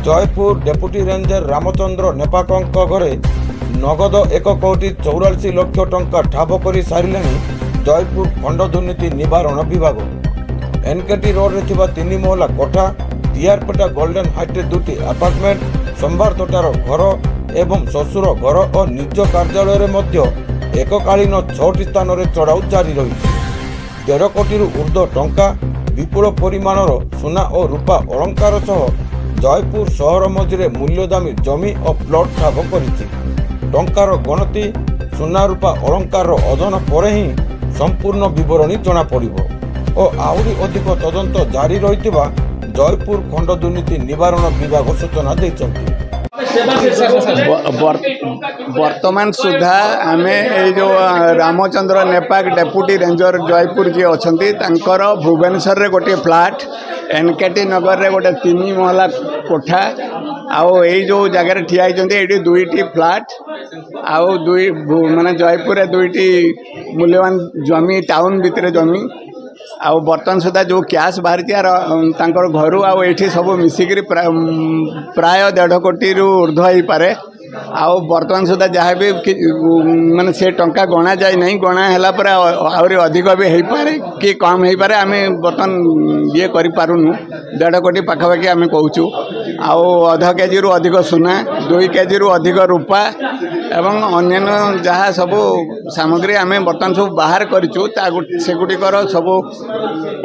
Jaipur deputy ranger Ramchandra नेपाकଙ୍କ घरे नगद 1,44,00,00,000 टंका ठाब कर सारे जयपुर खंड दुर्नीति निवारण विभाग। एनकेटी रोड रे थिबा 3 महला कोठा, टीआरपेटा गोल्डन हाइट रे 2टी अपार्टमेंट, संभार तोटार घर एवं शशुर घर और निज कार्यालय रे मध्य एककालीन 6टी स्थान रे चढ़ाऊ जारी रही। 1.5 कोटी ऊर्ध्व टंका विपुल परिमाणर सुना और रूपा अलंकार सह जयपुर सहर मझे मूल्यदामी जमी और प्लट ठाब करिछि। टंकार गणति सुना रूपा अलंकार ओजन पर ही संपूर्ण विवरणी जना पड़िबो और आहुरी अधिक तदंत जारी रहिथिबा जयपुर खंड दुर्नीति निवारण विभाग सूचना दैछन्ति। वर्तमान सुधा आम जो रामचंद्र नेपाक डेपुटी रेंजर जयपुर जी अच्छा भुवनेश्वर रे गोटे फ्लाट, एनकेटी नगर रे गोटे 3 महला कोठा, आउ यही जो जगह ठिया ये 2टी फ्लाट आउ माने जयपुर रे 2टी मूल्यवान जमी टाउन भितर जमी आउ बर्तमान सुधा जो कैश बाहरी घर आठी सब मिसिक प्राय 1.5 कोटी ऊर्ध्व हो पारे। आउ बर्तमान सुधा जहाँ भी माने से टंका गणा जाए नहीं, गणा है पर आहरी अधिक भी हो पारे कि कम हो पारे। आम बर्तमान ये करूँ 1.5 कोटी पाखापाखि आम कहूँ। आउ आधा केजी रु अधिक सुना, 2 केजी रु अधिक रूपा एवं अन्य जहाँ सब सामग्री आम बर्तमान सब बाहर करूँ सेगुटिकर सब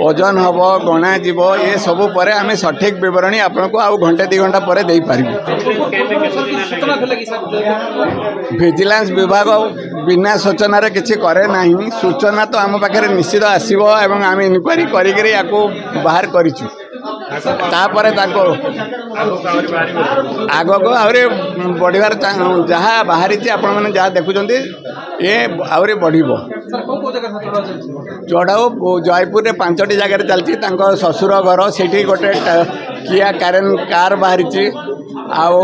ओजन हम गणा जीव ये सब पर आम सठिक विवरणी आपन को आउ घंटे 2 घंटा पर दे पारिबु। विजिलेंस विभाग बिना सूचना रे किछि करे नहीं। सूचना तो आम पाखे निश्चित आसो एवं आम इनक्वारी करी बाहर करूँ। तापर आग को आहरी बढ़िबार जहाँ बाहरी आपण मैंने जहाँ देखुं ये आहरी बढ़िबो। चढ़ाऊ जयपुर रे 5टी जगह चलती। ससुर घर से गोटे किया कार बाहरी आउ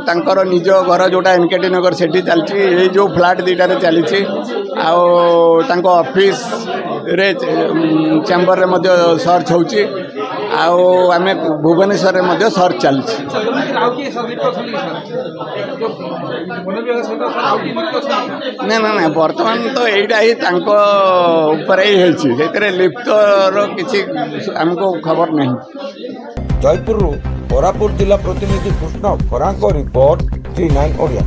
तांकर निज घर जोटा एनकेटी नगर से चलती। ये जो फ्लाट 2टारे चली आउ ऑफिस रे चैम्बर रे मध्य सर्च होची आउ आम भुवनेश्वर रे मध्य सर्च चलती। ना ना ना वर्तमान तो यहीटा ही ऊपर लिप्तर किसी आमको खबर नहीं। जयपुर कोरापुट जिला प्रतिनिधि कृष्ण खरांक रिपोर्ट 39 ओडिया।